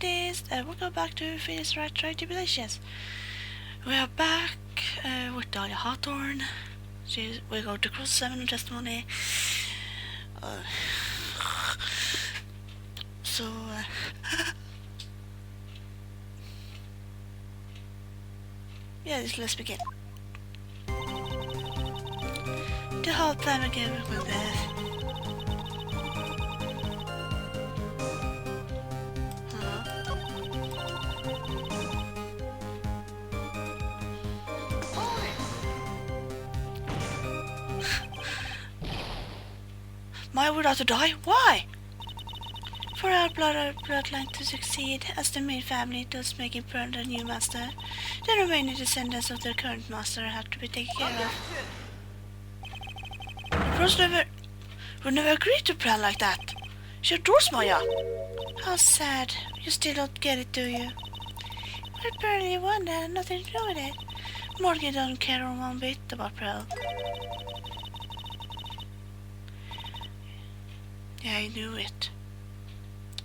artists, and welcome back to finish Wright Tribulations. We are back with Dahlia Hawthorne. We're going to cross-examine testimony. Yeah, let's begin. The whole time again with Beth. Maya would have to die? Why? For our bloodline to succeed as the main family, thus making Pearl the new master, the remaining descendants of their current master have to be taken care of. Pearl would never agree to a plan like that. She adores Maya. How sad. You still don't get it, do you? But Pearl, you wonder, nothing to do with it. Morgan don't care one bit about Pearl. Yeah, I knew it.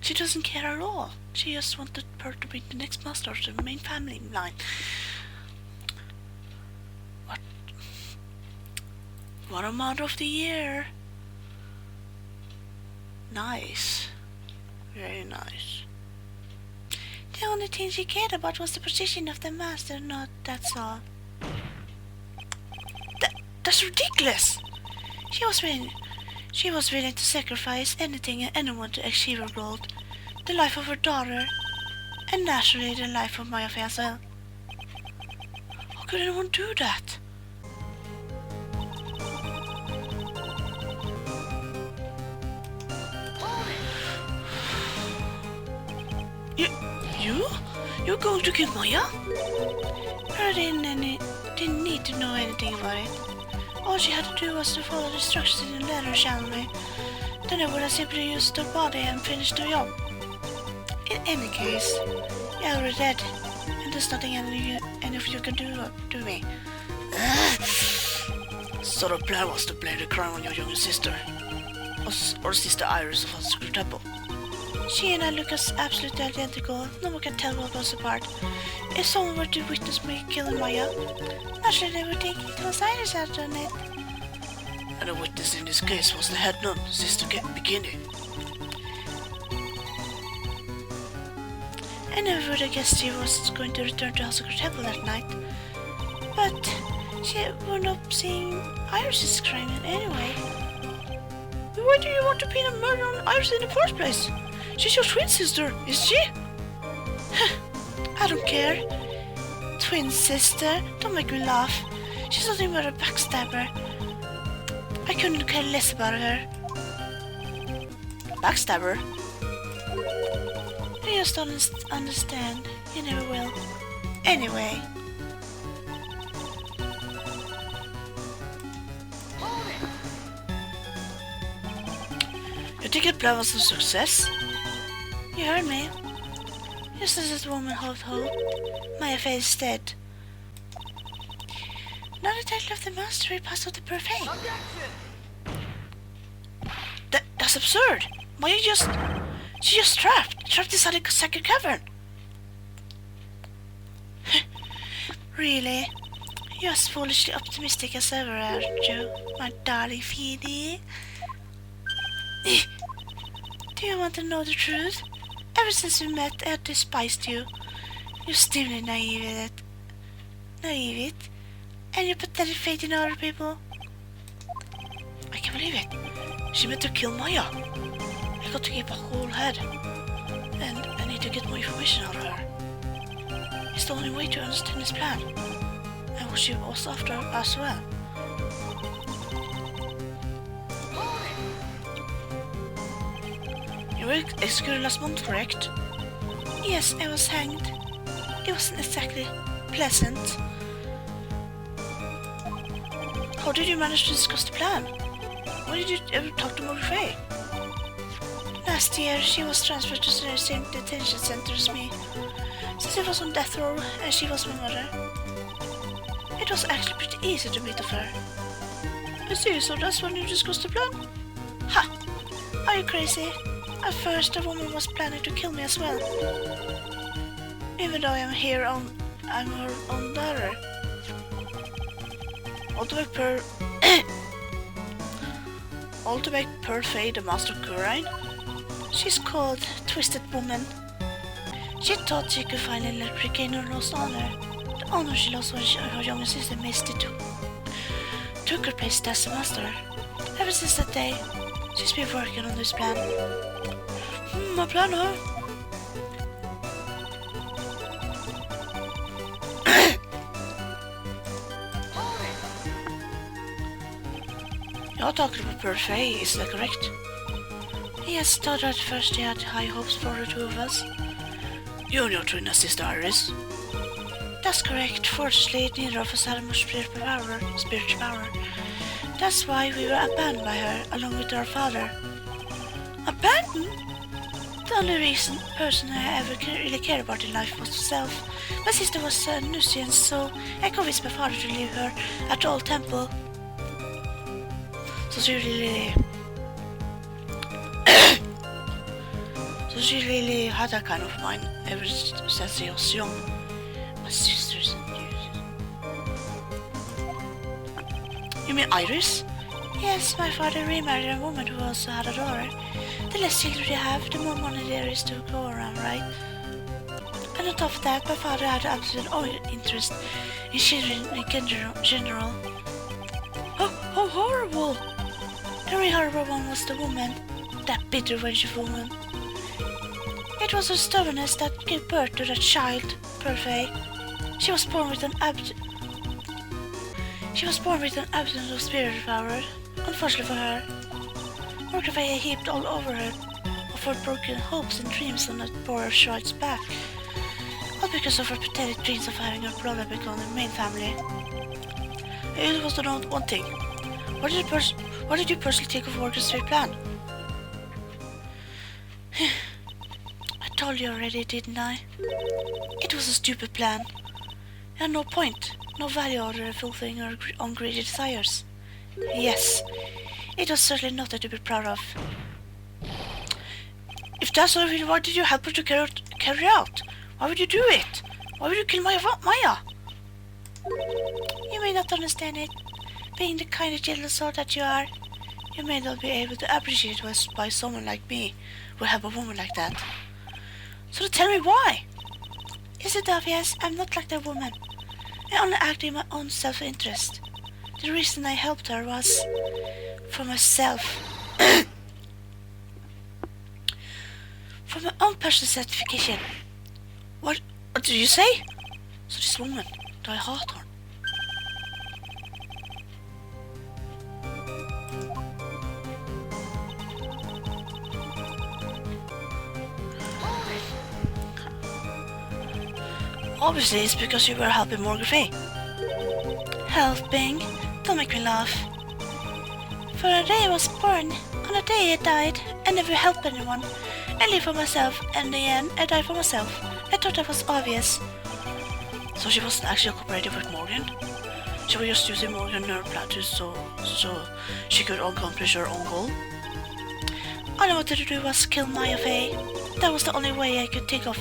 She doesn't care at all. She just wanted Pearl to be the next master of the main family line. What a month of the year. Nice. Very nice. The only thing she cared about was the position of the master, not that's all. That's ridiculous! She was willing to sacrifice anything and anyone to achieve her goal, the life of her daughter, and naturally the life of Maya as well. How could anyone do that? You're going to kill Maya? Her didn't need to know anything about it. All she had to do was to follow the instructions in the letter, shall we? Then I would have simply used her body and finished the job. In any case, you're already dead, and there's nothing any of you can do to me. So the plan was to blame the crime on your younger sister, or Sister Iris of the Secret Temple. She and I look as absolutely identical. No one can tell what was apart. If someone were to witness me killing Maya, naturally they would think it was Iris that had done it. And the witness in this case was the head nun, Sister Bikini. I never would have guessed she was going to return to the Secret Temple that night. But she wound up seeing Iris's crime anyway. Why do you want to pin a murder on Iris in the first place? She's your twin sister, is she? I don't care. Twin sister, don't make me laugh. She's nothing but a backstabber. I couldn't care less about her. Backstabber? You just don't understand. You never will. Anyway. Your ticket plan was a success. You heard me. Just as that woman hoped, Maya face is dead. Now the title of the mastery passed off the perfect. That's absurd. Maya she just trapped inside the second cavern. Really? You're as foolishly optimistic as ever, aren't you, my darling Feedy? Do you want to know the truth? Ever since we met, I have despised you. You're still naive, and your pathetic faith in other people. I can't believe it. She meant to kill Maya. I got to keep a whole head, and I need to get more information out of her. It's the only way to understand this plan, and what she was after as well. You were executed last month, correct? Yes, I was hanged. It wasn't exactly pleasant. How did you manage to discuss the plan? Why did you ever talk to Morphe? Last year, she was transferred to the same detention center as me, since I was on death row and she was my mother. It was actually pretty easy to meet of her. I see, so that's when you discussed the plan? Ha! Are you crazy? At first, the woman was planning to kill me as well. Even though I'm her own daughter. All to make Perfay the master Gurain. She's called Twisted Woman. She thought she could finally regain her lost honor. The honor she lost when her younger sister Misty took her place as the master. Ever since that day, she's been working on this plan. My plan, huh? You're talking about Perfay, is that correct? Yes, thought at first he had high hopes for the two of us. You and your twin sister Iris? That's correct. Fortunately, neither of us had much spiritual power. That's why we were abandoned by her, along with our father. Abandoned? The only person I ever really cared about in life was myself. My sister was a nuisance, so I convinced my father to leave her at the old temple. So she really had that kind of mind ever since she was young. My sister's a nuisance. You mean Iris? Yes, my father remarried a woman who also had a daughter. The less children you have, the more money there is to go around, right? And on top of that, my father had absolute no interest in children in general. Oh, how horrible! The really horrible one was the woman. That bitter, vengeful woman. It was her stubbornness that gave birth to that child, Perfay. She was born with an absence of spiritual power. Unfortunately for her, Perfay heaped all over her of her broken hopes and dreams on that poor child's back. All because of her pathetic dreams of having her brother become the main family. It was the one thing. What did you personally think of Morgan's straight plan? I told you already, didn't I? It was a stupid plan. It had no point, no value other than fulfilling her own greedy desires. Yes, it was certainly nothing to be proud of. If that's what you wanted, you help her to carry out. Why would you do it? Why would you kill Maya? You may not understand it. Being the kind of gentle soul that you are, you may not be able to appreciate why someone like me would help a woman like that. So tell me why? Is it obvious? I'm not like that woman. I only act in my own self-interest. The reason I helped her was for myself. For my own personal satisfaction. What did you say? So this woman, do I hate her? Obviously, it's because you were helping Morgan Fay. Helping? Don't make me laugh. For the day I was born, on the day I died, I never helped anyone. I lived for myself, and in the end, I died for myself. I thought that was obvious. So she wasn't actually cooperating with Morgan? She was just using Morgan and her platoon so she could accomplish her own goal? All I wanted to do was kill Maya Fay. That was the only way I could think of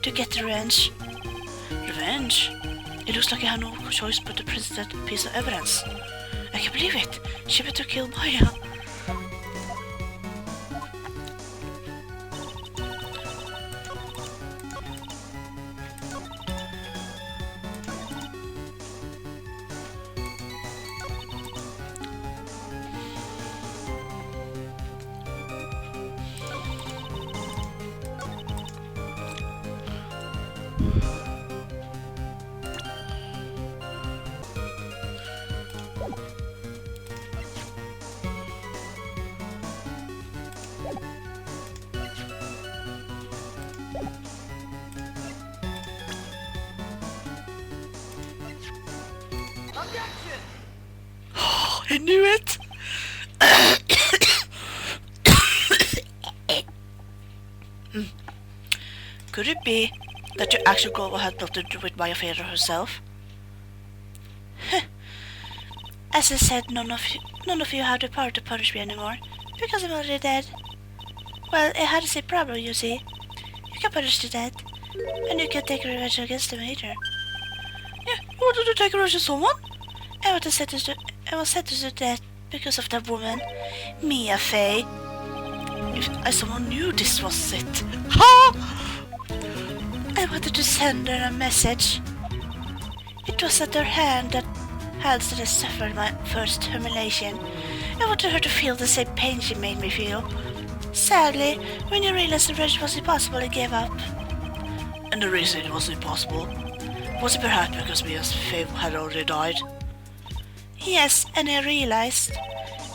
to get revenge. Revenge? It looks like I had no choice but to present that piece of evidence. I can't believe it. She better kill Maya. I knew it! Could it be that your actual goal had nothing to do with Maya Feder herself? As I said, none of you have the power to punish me anymore, because I'm already dead. Well, I had the same problem, you see. You can punish the dead, and you can take revenge against them later. Yeah, you wanted to take revenge on someone? I was sentenced to death because of that woman, Mia Fey. If someone knew this was it. Ha! I wanted to send her a message. It was at her hands that I suffered my first humiliation. I wanted her to feel the same pain she made me feel. Sadly, when you realized the revenge was impossible, I gave up. And the reason it was impossible? Was it perhaps because Mia's fame had already died? Yes, and I realized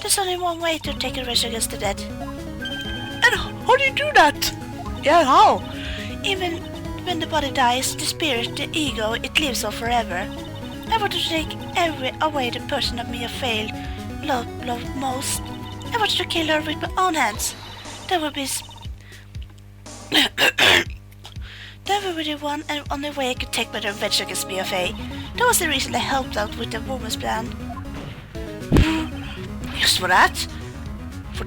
there's only one way to take revenge against the dead. And how do you do that? Yeah, how? Even when the body dies, the spirit, the ego, it lives on forever. I wanted to take away the person that Mia failed loved most. I wanted to kill her with my own hands. That would be the one and only way I could take my revenge against Mia Fey. That was the reason I helped out with the woman's plan. Just for that? For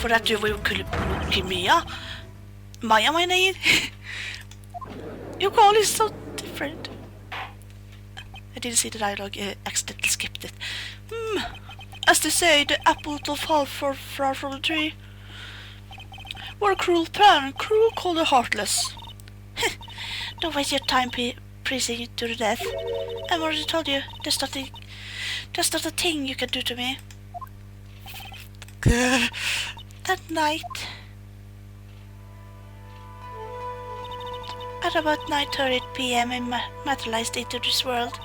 that you will kill Mia? Maya, my name? Your call is so different. I didn't see the dialogue, accidentally skipped it. As they say, the apple don't fall far from the tree. What a cruel plan, cruel called the heartless. Don't waste your time praising it to the death. I've already told you, there's not a thing you can do to me. That night, at about 9:30 p.m. I materialized into this world.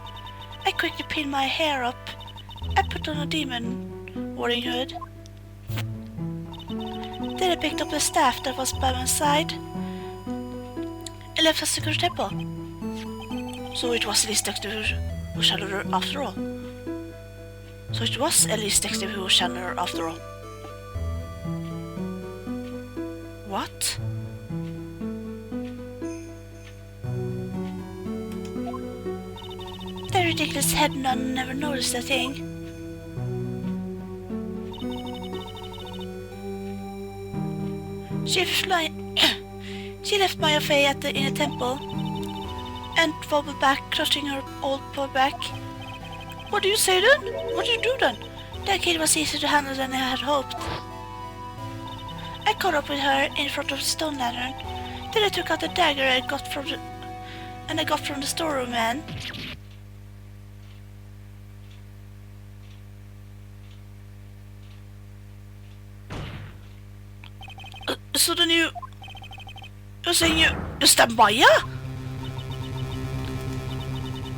I quickly pinned my hair up. I put on a demon warring hood. Then I picked up the staff that was by my side and left a secret temple. So it was Elise Detective who shadowed her after all. What? The ridiculous head nun never noticed a thing. She left Maya Fey in a temple and wobbled back, clutching her old poor back. What do you say then? What do you do then? That kid was easier to handle than I had hoped. I caught up with her in front of the stone lantern. Then I took out the dagger I got from the storeroom man. So then you're saying you stabbed Maya?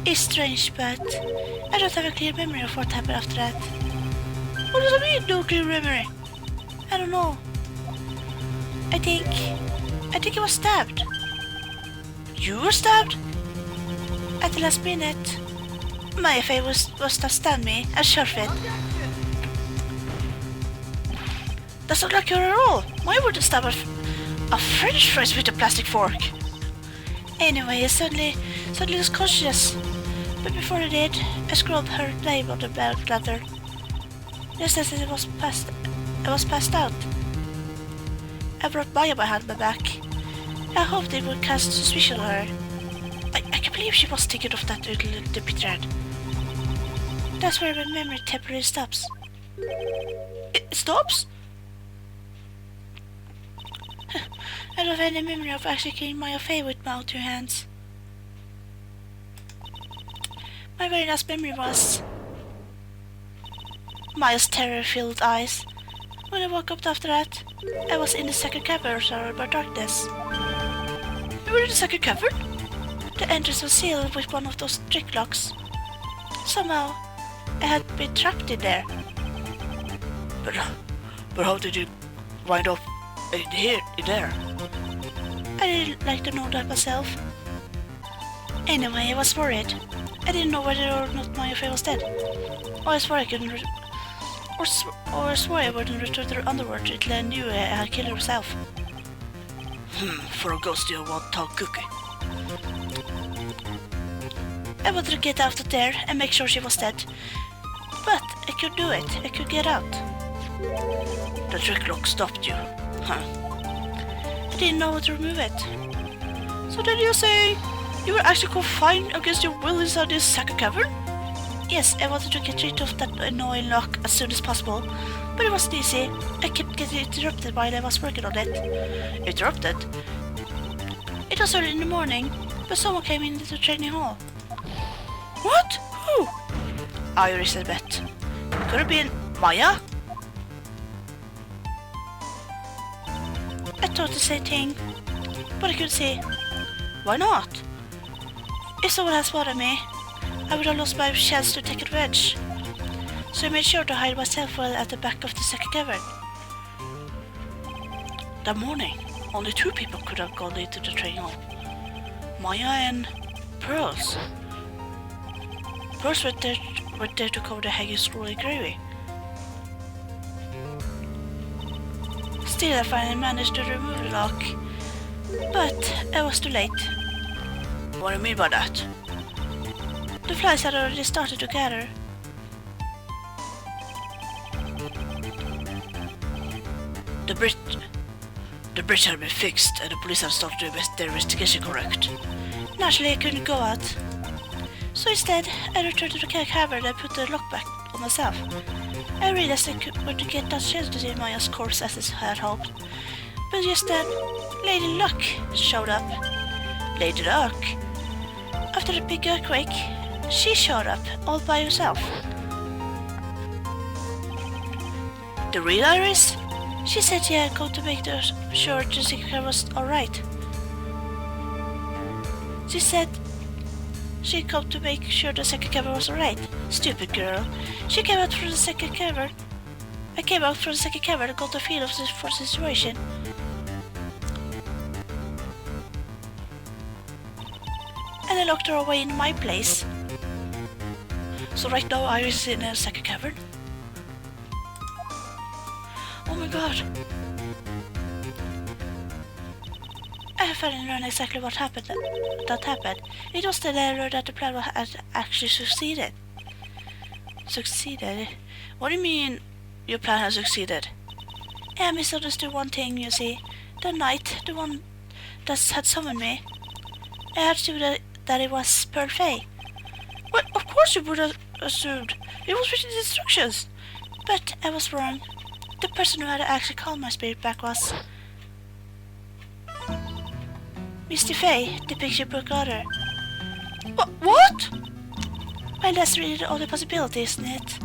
It's strange, but I don't have a clear memory of what happened after that. What does that mean, no clear memory? I don't know. I think I was stabbed. You were stabbed? At the last minute. Maya Fey was to stand me and shove it. That's not like her at all. Why would you stab a French fries with a plastic fork? Anyway, I suddenly was conscious. But before I did, I scrubbed her name on the bladder. Just as I was passed out. I brought Maya behind my back. I hoped it would cast suspicion on her. I can't believe she was thinking of that little betrayed. That's where my memory temporarily stops. It stops? I don't have any memory of actually killing Maya Fey with my own two hands. My very last memory was Maya's terror-filled eyes. When I woke up after that, I was in the second cavern surrounded by darkness. You were in the second cavern? The entrance was sealed with one of those trick locks. Somehow, I had been trapped in there. But how did you wind up in there? I didn't like to know that myself. Anyway, I was worried. I didn't know whether or not Maya Fey was dead. Or I swore I couldn't I swore I wouldn't return to the underworld until I knew I had killed her myself. For a ghost you want tall cookie. I wanted to get out of there and make sure she was dead. But I could do it. I could get out. The trick lock stopped you. Huh. didn't know how to remove it. So then you say you were actually confined against your will inside this second cavern? Yes, I wanted to get rid of that annoying lock as soon as possible, but it wasn't easy. I kept getting interrupted while I was working on it. Interrupted? It was early in the morning, but someone came into the training hall. What? Who? Iris and Bet. Could it be Maya? I thought the same thing, but I couldn't see. Why not? If someone had spotted me, I would have lost my chance to take advantage. So I made sure to hide myself at the back of the second cavern. That morning, only 2 people could have gone into the training hall. Maya and Pearls. Pearls were there to cover the hanging scrolling gravy. Still, I finally managed to remove the lock, but I was too late. What do you mean by that? The flies had already started to gather. The bridge had been fixed and the police had started their investigation, correct? Naturally, I couldn't go out. So instead, I returned to the cavern and put the lock back on myself. I realized I were to get that chance to see Maya's corpse as I had hoped. But just then, Lady Luck showed up. Lady Luck? After the big earthquake, she showed up all by herself. The real Iris? She said she had come to make sure the secret was alright. She said she'd come to make sure the second cavern was alright. Stupid girl. She came out from the second cavern. I came out from the second cavern and got a feel for the situation. And I locked her away in my place. So right now Iris is in a second cavern. Oh my god. I finally learned exactly what happened. It was the error that the plan had actually succeeded. Succeeded? What do you mean your plan has succeeded? I misunderstood one thing, you see. The knight, the one that had summoned me. I had assumed that it was Pearl Faye. Well, of course you would have assumed. It was written in the instructions. But I was wrong. The person who had actually called my spirit back was Mr. Faye, the picture book author. What? Well, that's really the only possibility, isn't it?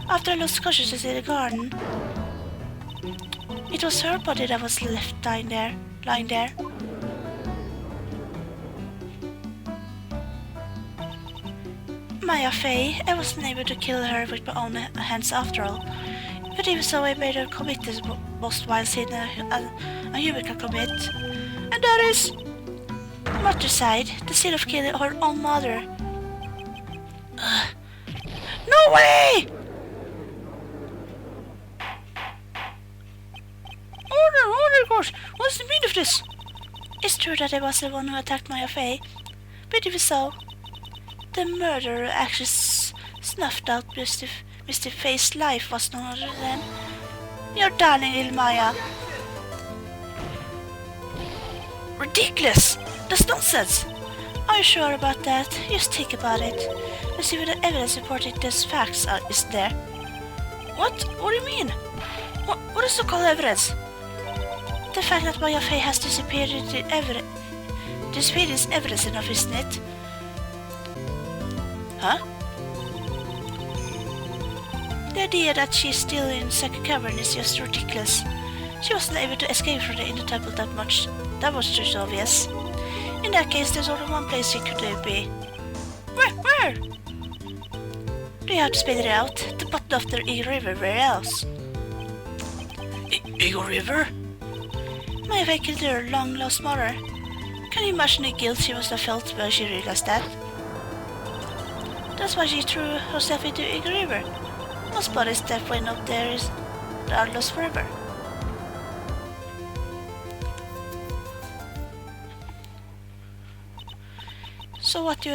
After I lost consciousness in the garden, it was her body that was left lying there. Maya Faye, I wasn't able to kill her with my own hands after all. But even so, I made her commit the most wild sin a human can commit. And that is matricide, the sin of killing her own mother. No way! Oh my gosh, what's the meaning of this? It's true that I was the one who attacked Maya Faye, but even so, the murderer actually snuffed out Mr. Faye's life was none other than your darling little Maya. Ridiculous! That's nonsense! Are you sure about that? Just think about it. Let's see what the evidence supporting these facts is there. What? What do you mean? What is so-called evidence? The fact that Maya Faye has disappeared is evidence enough, isn't it? Huh? The idea that she's still in the second cavern is just ridiculous. She wasn't able to escape from the inner temple that much. That was just obvious. In that case, there's only one place she could be. Where? Do you have to spell it out? The bottom of the Eagle River, where else? Eagle River? Maya Faye killed her long-lost mother. Can you imagine the guilt she must have felt when she realized that? That's why she threw herself into Eagle River. Most bodies that went up there are lost forever. So what do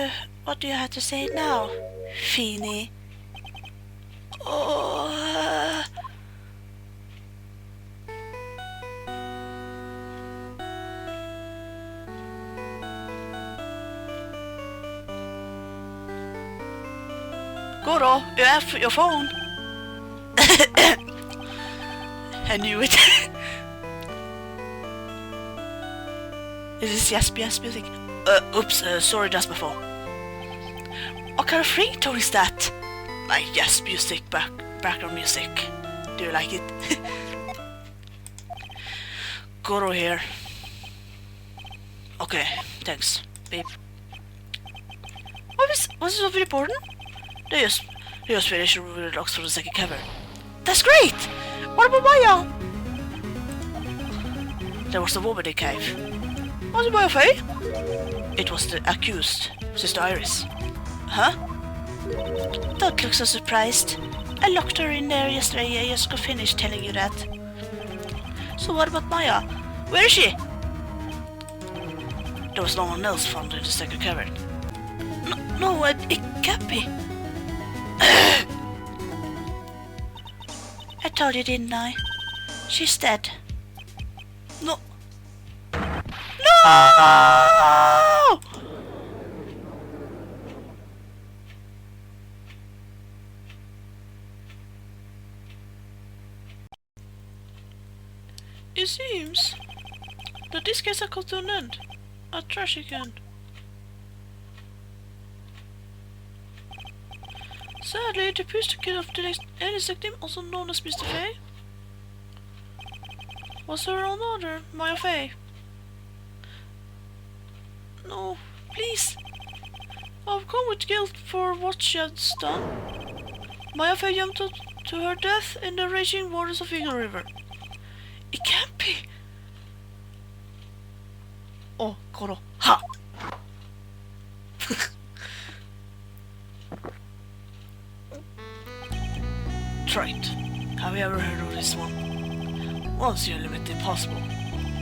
you have to say now, Feeny? Goro, you have your phone. I knew it. Is this yes music? Oops, sorry, that's my phone. What kind of ringtone is that? Like yes music, background music. Do you like it? Goro here. Okay, thanks, babe. Was it so very important? They just finished removing the locks from the second cavern. That's great! What about Maya? There was the woman in the cave. Was it Maya Faye? It was the accused, Sister Iris. Huh? Don't look so surprised. I locked her in there yesterday. I just got finished telling you that. So what about Maya? Where is she? There was no one else found in the second cavern. No, it can't be. I told you, didn't I? She's dead. No! It seems that this case has come to an end. A tragic end. Sadly, it appears the kill of the next victim, also known as Mr. Faye, was her own mother, Maya Faye. No, please. I've come with guilt for what she has done. Maya Faye jumped to her death in the raging waters of Eagle River. It can't be. Oh, Goro. Ha! Right. Have you ever heard of this one? Once you limit the impossible,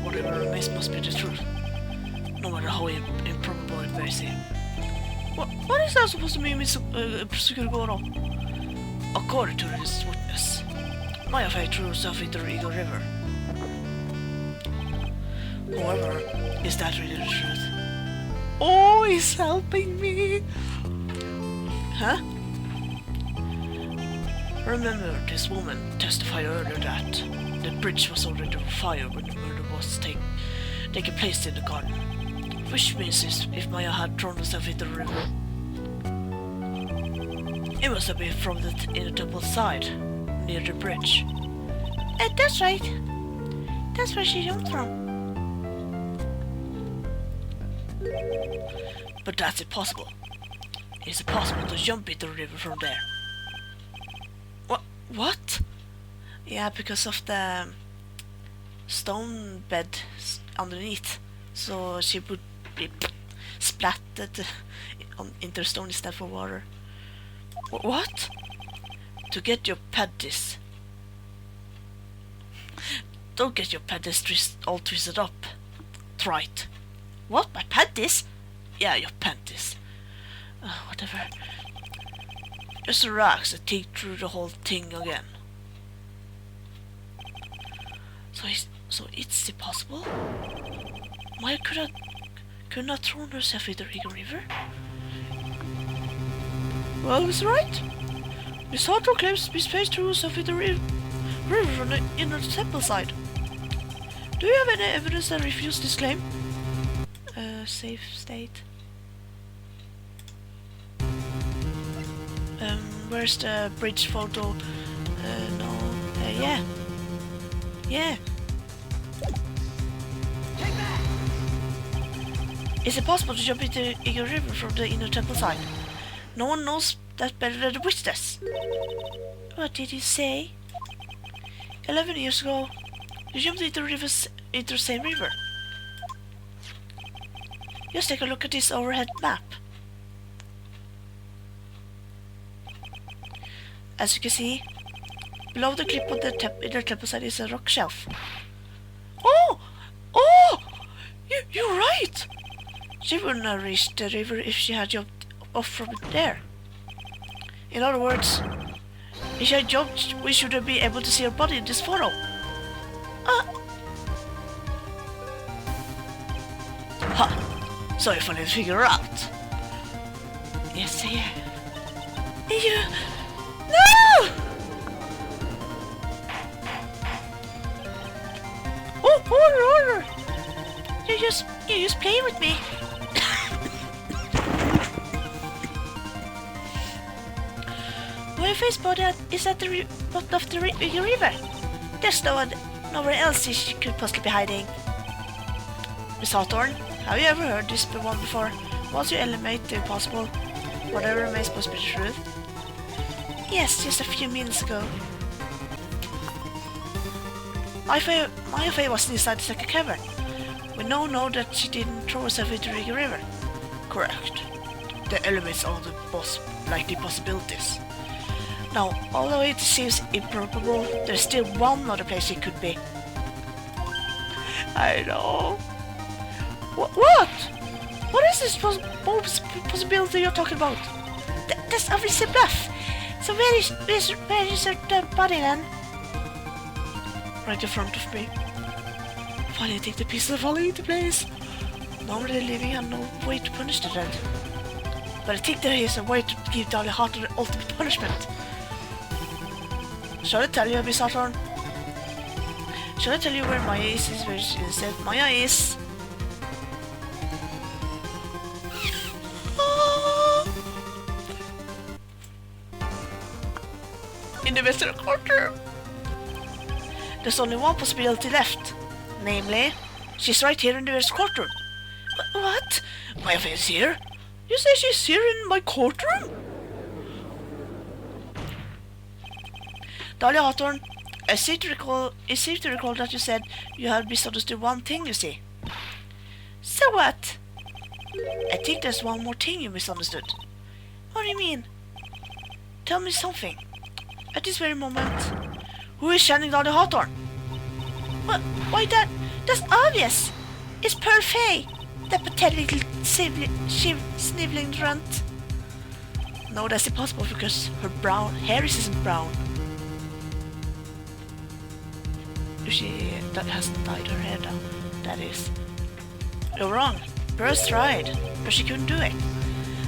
whatever remains must be the truth, no matter how improbable it may seem. What is that supposed to mean, Mr. Goro? According to this witness, Maya Faye threw herself into the Eagle River. However, is that really the truth? Oh, he's helping me! Huh? Remember, this woman testified earlier that the bridge was already on fire when the murder was taking place in the garden. Which means if Maya had thrown herself into the river, it must have been from the inner temple side, near the bridge. That's right. That's where she jumped from. But that's impossible. It's impossible to jump into the river from there. What? Yeah, because of the stone bed underneath. So she would be splattered into the stone instead for water. What? To get your panties. Don't get your panties all twisted up. Right. What? My panties? Yeah, your panties. Whatever. Just relax and think through the whole thing again. So it's impossible? Maya could not thrown herself into the Eagle River? Well, Mr. Wright. Miss Hartwell claims Miss Page threw herself into the river from the inner temple side. Do you have any evidence that refutes this claim? Safe state. Where's the bridge photo? No. Yeah. Yeah. Take that. Is it possible to jump into Eagle River from the inner temple side? No one knows that better than the witness. What did you say? 11 years ago, you jumped into the same river. Just take a look at this overhead map. As you can see, below the cliff on the inner temple side is a rock shelf. Oh! You're right! She wouldn't have reached the river if she had jumped off from there. In other words, if she had jumped, we shouldn't be able to see her body in this photo. Ha! So you finally figure out. Yes, yeah. You... No! Oh, order! You just play with me. My face body is at the bottom of the river. There's nowhere else she could possibly be hiding. Miss Hawthorne, have you ever heard this one before? Once you eliminate the impossible, whatever remains must be the truth. Yes, just a few minutes ago. Maya Fey was inside the second cavern. We now know that she didn't throw herself into the river. Correct. The elements are the likely possibilities. Now, although it seems improbable, there's still one other place she could be. I know. What? What is this possibility you're talking about? That's obviously bluff. So where is her body then? Right in front of me. Finally, I think the pieces are falling into place. Normally, the living have no way to punish the dead. But I think there is a way to give Dahlia Hawthorne the ultimate punishment. Shall I tell you, Miss Hawthorne? Shall I tell you where Maya is? Where she said Maya is... in the western quarter. There's only one possibility left. Namely, she's right here in the western courtroom. What? Maya Fey is here? You say she's here in my courtroom? Dahlia Hawthorne, I seem to recall that you said you had misunderstood one thing, you see. So what? I think there's one more thing you misunderstood. What do you mean? Tell me something. At this very moment, who is channeling Dahlia Hawthorne? What? Why that's obvious. It's Pearl Fey, that pathetic little sniveling runt. No, that's impossible because her brown hair isn't brown. That hasn't dyed her hair down, that is. You're wrong. Pearl's tried, but she couldn't do it.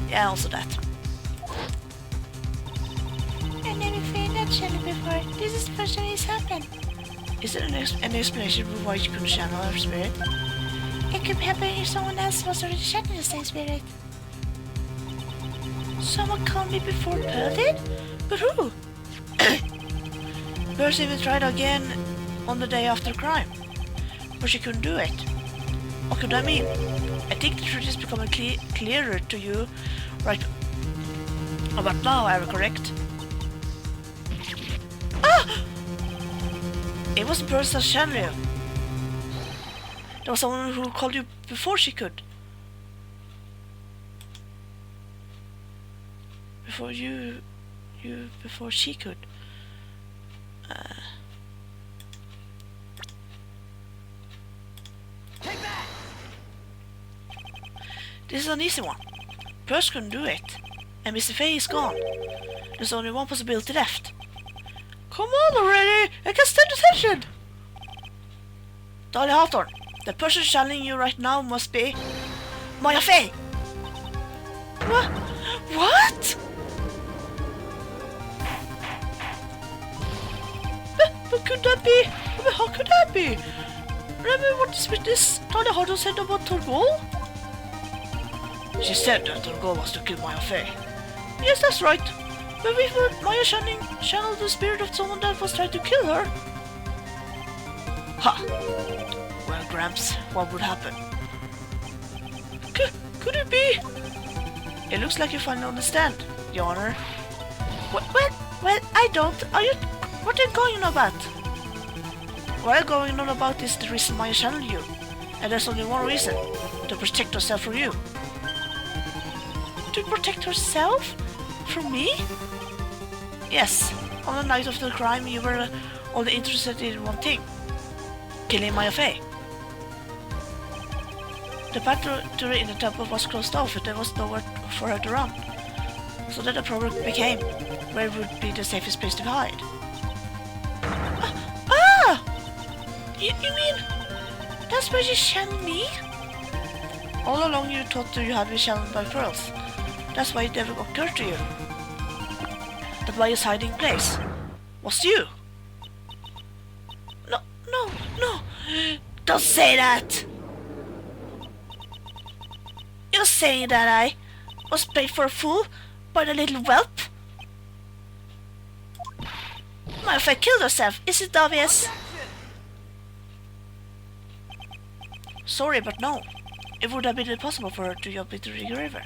Yeah, also that. I never felt that channel before. This is the first time it's happened. Is there any explanation for why she couldn't channel her spirit? It could happen if someone else was already channeling the same spirit. Someone called me before Pearl did? But who? Pearl even tried again on the day after the crime, but she couldn't do it. What could that mean? I think the truth is becoming clearer to you right about now, am I correct? Ah! It wasn't Pearl that channeled you. There was someone who called you before she could. Before before she could. Take that! This is an easy one. Pearl couldn't do it, and Mr. Fey is gone. There's only one possibility left. Come on already! I can't stand attention! Dahlia Hawthorne, the person channeling you right now must be... Maya Fey! What? But could that be? How could that be? Remember what this witness Dahlia Hawthorne said about her goal? She said that her goal was to kill Maya Fey. Yes, that's right. But we heard Maya channeled the spirit of someone that was trying to kill her. Ha! Well, Gramps, what would happen? Could it be? It looks like you finally understand, Your Honor. Well, I don't. What are you going on about? What I'm going on about is the reason Maya channeled you. And there's only one reason. To protect herself from you. To protect herself? From me? Yes. On the night of the crime, you were only interested in one thing. Killing Maya Fey. The battery in the temple was closed off and there was nowhere for her to run. So then the problem became, where would be the safest place to hide? You mean, that's where you channeled me? All along you thought that you had been channeled by pearls. That's why it never occurred to you. that Maya's hiding place was you. No, no, no. Don't say that. You're saying that I was played for a fool by the little whelp? My friend killed herself, is it obvious? Sorry, but no. It would have been impossible for her to jump into the river.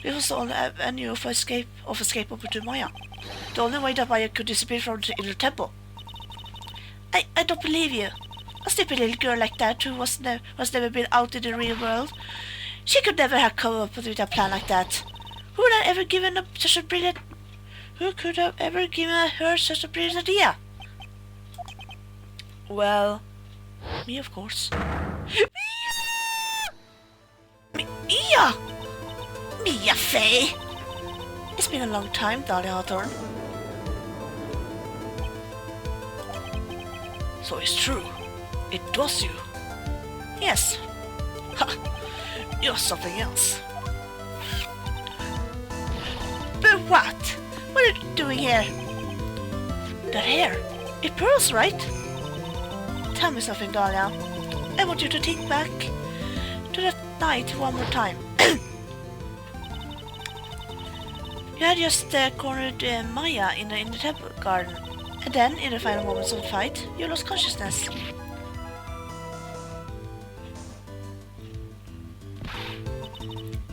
This was the only avenue of escape over to Maya. The only way that Maya could disappear from the inner temple. I don't believe you. A stupid little girl like that who was never been out in the real world. She could never have come up with a plan like that. Who would have ever given up such a brilliant... Who could have ever given her such a brilliant idea? Well, me of course. Mia! Mia Fey! It's been a long time, Dahlia Hawthorne. So it's true. It was you. Yes. Ha! You're something else. But what? What are you doing here? That hair. It pearls, right? Tell me something, Dahlia. I want you to think back to that night one more time. You had just cornered Maya in the temple garden, and then, in the final moments of the fight, you lost consciousness.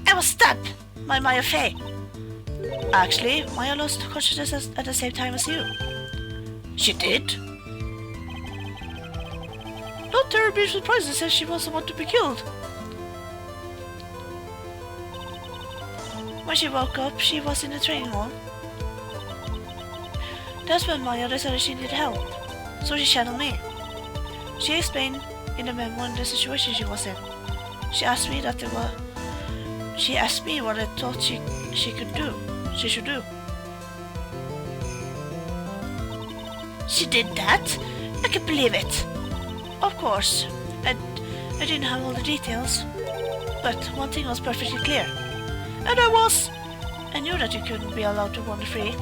I was stabbed by Maya Fey. Actually, Maya lost consciousness at the same time as you. She did? Not terribly surprised since she was about to be killed. When she woke up, she was in the training hall. That's when Maya decided she needed help, so she channeled me. She explained in the memo the situation she was in. She asked me what I thought she should do. She did that? I can't believe it. Of course, I didn't have all the details, but one thing was perfectly clear. And I knew that you couldn't be allowed to wander free.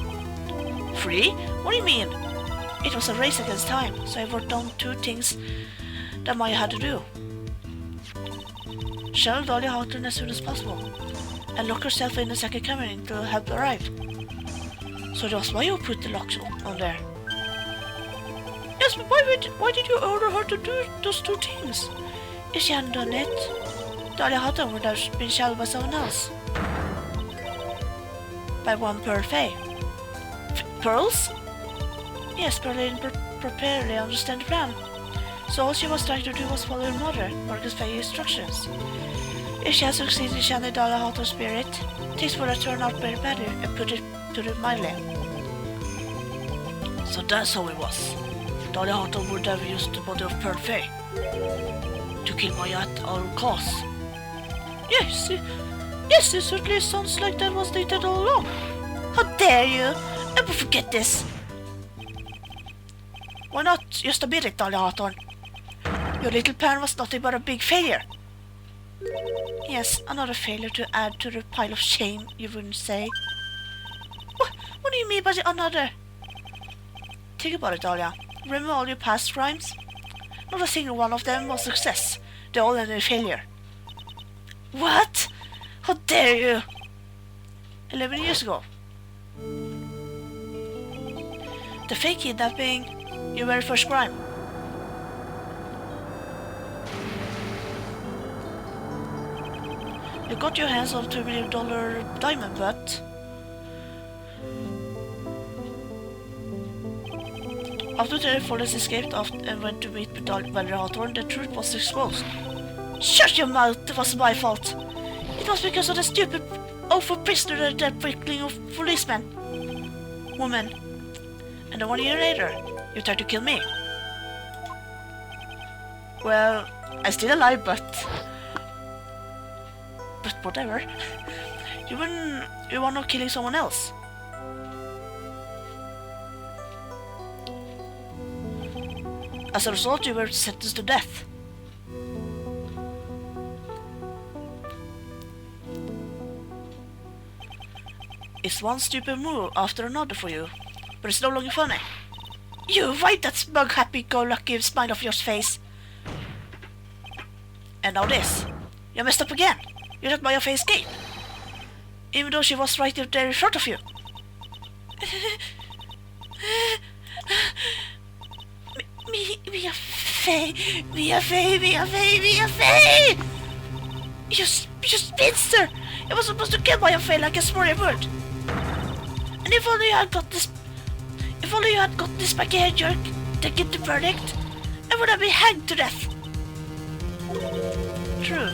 Free? What do you mean? It was a race against time, so I wrote down 2 things that Maya had to do. Shuttle Dahlia Hawthorne as soon as possible, and lock herself in the second camera until help arrived. So it was Maya who put the lock on there. Yes, but why did you order her to do those 2 things? If she hadn't done it, Dahlia Hawthorne would have been shadowed by someone else. By one Pearl Fey. Pearls? Yes, Pearl didn't properly understand the plan. So all she was trying to do was follow her mother, Marcus Fey's instructions. If she had succeeded in channeling Dahlia Hawthorne's spirit, things would have turned out very badly, and put it mildly. So that's how it was. Dahlia Hawthorne would have used the body of Pearl Fey to kill Maya at all costs. Yes, it certainly sounds like that was stated all along. How dare you! I will forget this. Why not just admit it, Dahlia Hawthorne? Your little plan was nothing but a big failure. Yes, another failure to add to the pile of shame, you wouldn't say. What do you mean by the another? Think about it, Dahlia. Remember all your past crimes? Not a single one of them was a success. They all ended in failure. What? How dare you? 11 years ago. The fake kidnapping, your very first crime. You got your hands on $2 million diamond, but after Terry Forrest escaped and went to meet with Dahlia Hawthorne, the truth was exposed. Shut your mouth! It was my fault. It was because of the stupid awful prisoner that prickling of policeman. Woman. And then 1 year later, you tried to kill me. Well, I'm still alive, but whatever. You were not killing someone else. As a result, you were sentenced to death. It's one stupid move after another for you, but it's no longer funny. You wipe that smug, happy-go-lucky smile off your face. And now this. You messed up again. You let Maya face escape. Even though she was right there in front of you. Mia Fey! You spinster! I was supposed to kill Mia Fey like a smart bird. And if only you had got this spiky hair jerk to get the verdict, I would have been hanged to death. True.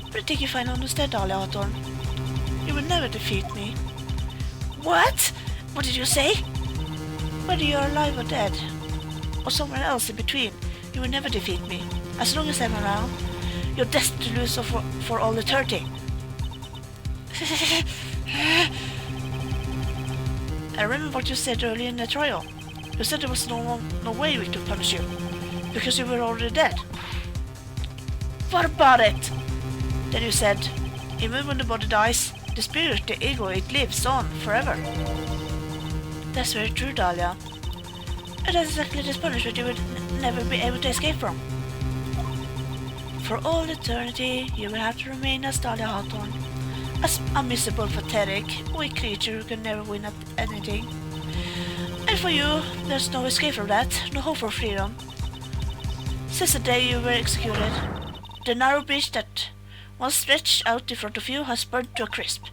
But I think you finally understand, Alligator. You will never defeat me. What? What did you say? Whether you're alive or dead, or somewhere else in between, you will never defeat me. As long as I'm around, you're destined to lose for all eternity. I remember what you said earlier in the trial. You said there was no way we could punish you, because you were already dead. What about it? Then you said, even when the body dies, the spirit, the ego, it lives on forever. That's very true, Dahlia. And that's exactly this punishment you would never be able to escape from. For all eternity, you will have to remain as Dahlia Hawthorne, as a miserable, pathetic, weak creature who can never win at anything. And for you, there's no escape from that, no hope for freedom. Since the day you were executed, the narrow bridge that once stretched out in front of you has burned to a crisp.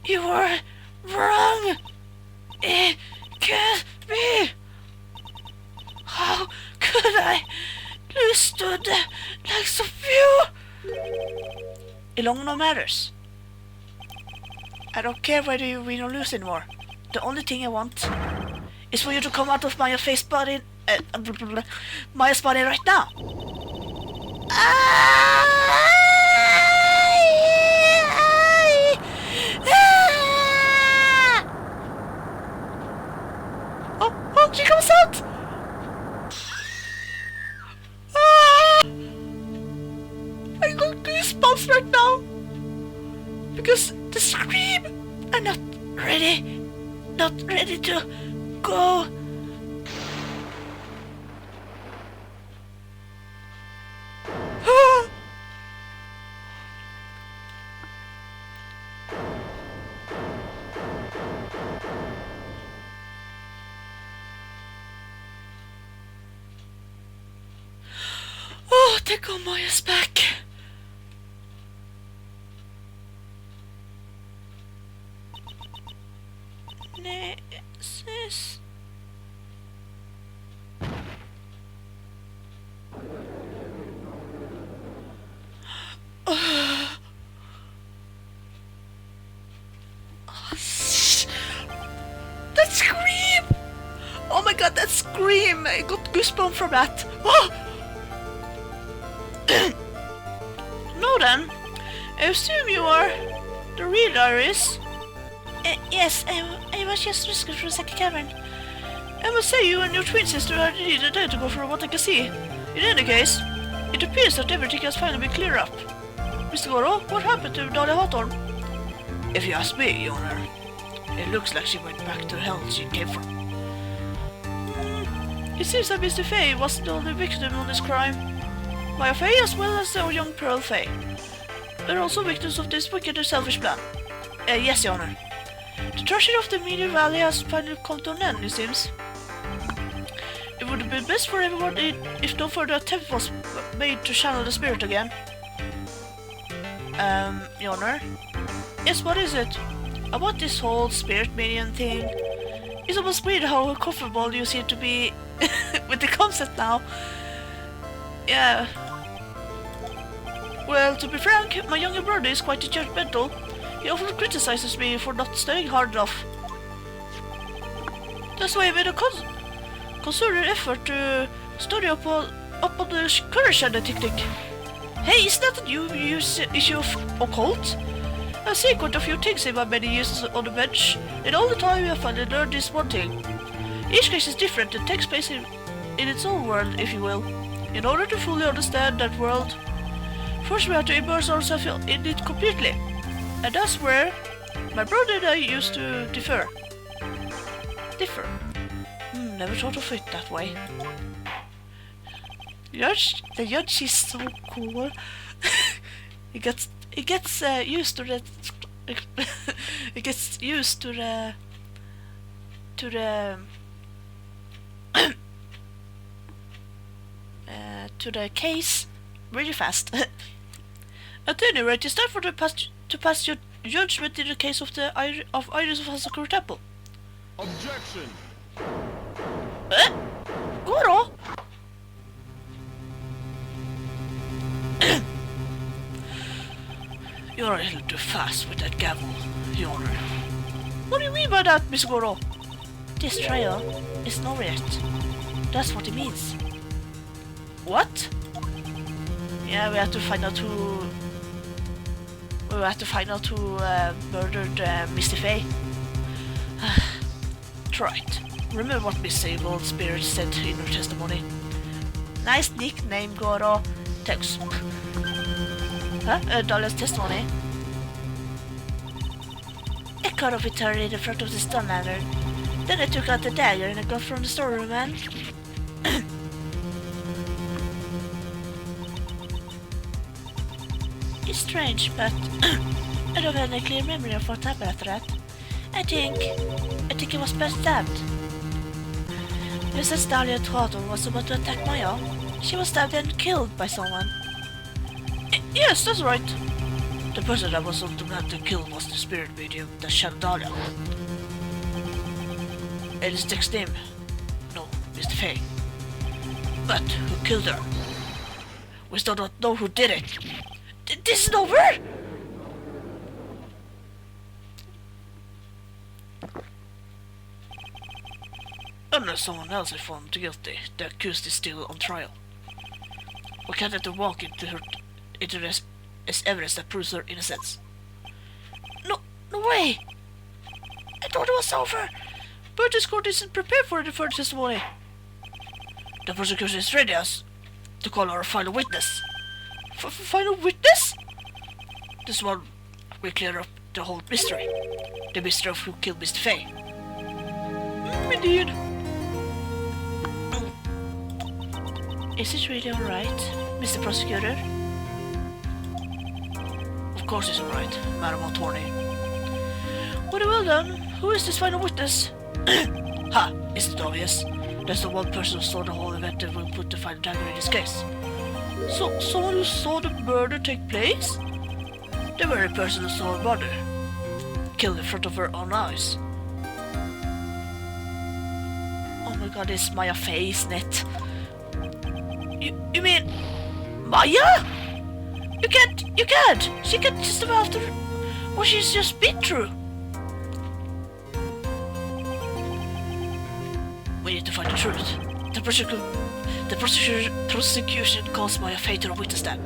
You were wrong! It can't be! How could I lose to the likes of you? It no matters. I don't care whether you win or lose anymore. The only thing I want is for you to come out of Maya's body right now. Oh, she comes out! I got goosebumps right now because the scream. I'm not ready to go. Oh, thank God Maya's back. Sis. That scream! Oh my God, that scream! I got goosebumps from that. Oh! No then, I assume you are the real Iris. Yes, I was just rescued from a second cavern. I must say you and your twin sister are indeed identical from what I can see. In any case, it appears that everything has finally been cleared up. Mr. Goro, what happened to Dahlia Hawthorne? If you ask me, Your Honor, it looks like she went back to the hell she came from. It seems that Mr. Fay wasn't the only victim on this crime. Maya Fay as well as our young Pearl Fay. They're also victims of this wicked and selfish plan. Yes, Your Honor. The treasure of the Meteor Valley has finally come to an end, it seems. It would have been best for everyone if no further attempt was made to channel the spirit again. Your Honor? Yes, what is it? About this whole spirit medium thing? It's almost weird how comfortable you seem to be with the concept now. Yeah. Well, to be frank, my younger brother is quite judgmental. He often criticizes me for not studying hard enough. That's why I made a concerted effort to study up on the courage technique. Hey, isn't that a new issue of occult? I've seen quite a few things in my many years on the bench, and all the time I finally learned this one thing. Each case is different and takes place in its own world, if you will. In order to fully understand that world, First we have to immerse ourselves in it completely. And that's where my brother and I used to differ. Never thought of it that way. The judge is so cool. He gets used to the he gets used to the to the case really fast. At any rate, it's time for to pass your judgment in the case of the Iris of Asakura Temple. Objection! Gå då! You're a little too fast with that gavel, Your Honor. What do you mean by that, Miss Goro? This trial is not yet. That's what it means. What? Yeah, we have to find out who... We have to find out who murdered Mr. Faye. Right. Remember what Miss Sable Spirit said in her testimony. Nice nickname, Goro. Thanks. Dahlia's testimony. I cut off it her in the front of the stun ladder. Then I took out the dagger and I got from the storeroom and... It's strange, but I don't have any clear memory of what happened after that. I think it was best stabbed. Mrs. Dahlia Trotter was about to attack Maya. She was stabbed and killed by someone. Yes, that's right. The person that was ultimately killed was the spirit medium that shot Dahlia. It is Dick's name. No, Mr. Faye. But who killed her? We still don't know who did it. This is over? Unless someone else is found guilty, the accused is still on trial. We can't let her walk into this as evidence that proves her innocence. No way! I thought it was over! But this court isn't prepared for the further testimony. The prosecution is ready to call our final witness. Final witness? This one will clear up the whole mystery. The mystery of who killed Mr. Faye. Indeed. Is it really alright, Mr. Prosecutor? Of course it's alright, Madam Attorney. Very well then, who is this final witness? Ha! Isn't it obvious? That's the one person who saw the whole event and will put the final dagger in this case. So, someone who saw the murder take place? The very person who saw her mother killed in front of her own eyes. Oh my god, it's Maya Faye, isn't it? You mean... Maya? You can't! She can't just about after what she's just been through. We need to find the truth. The prosecution calls Maya Faye to the witness stand.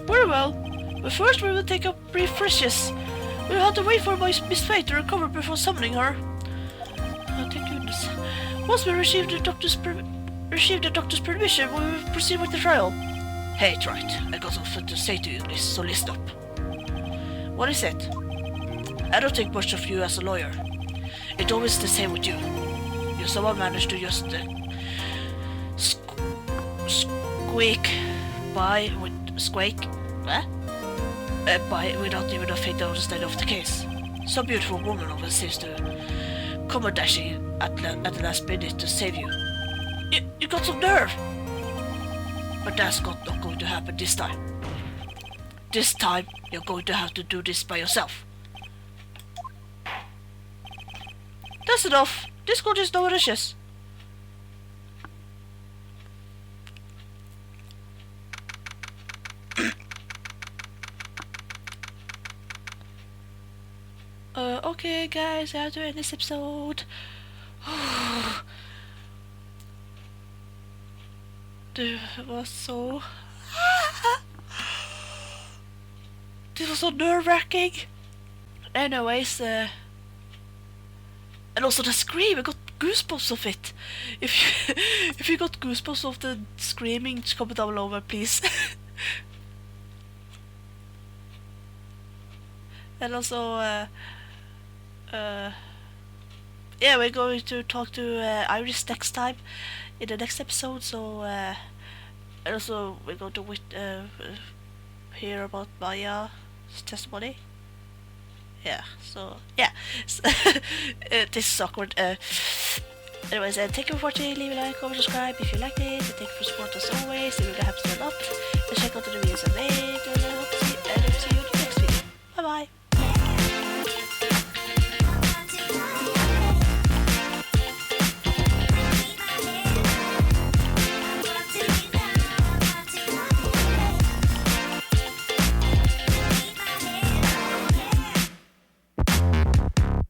Very well, but first we will take a brief recess. We will have to wait for Miss Faye to recover before summoning her. Oh, thank goodness. Once we receive the doctor's permission, we will proceed with the trial. Hey, it's right. I got something to say to you, so listen up. What is it? I don't think much of you as a lawyer. It's always the same with you. You somehow managed to just squeak by without even a faint understanding of the case. Some beautiful woman always seems to come a dashing at the last minute to save you. You got some nerve! But that's not going to happen this time. This time, you're going to have to do this by yourself. That's enough. This court is no malicious. Okay guys, I have to end this episode. This was so... This was so nerve-wracking. Anyways, and also the scream, I got goosebumps of it. If you got goosebumps of the screaming, just comment down below, please. And also, yeah, we're going to talk to Iris next time in the next episode. So, and also we're going to hear about Maya's testimony. Yeah. So yeah, this is awkward. Anyways, thank you for watching. Leave a like, comment, subscribe if you liked it. And thank you for support as always. It really helps me a lot. And check out the videos I made.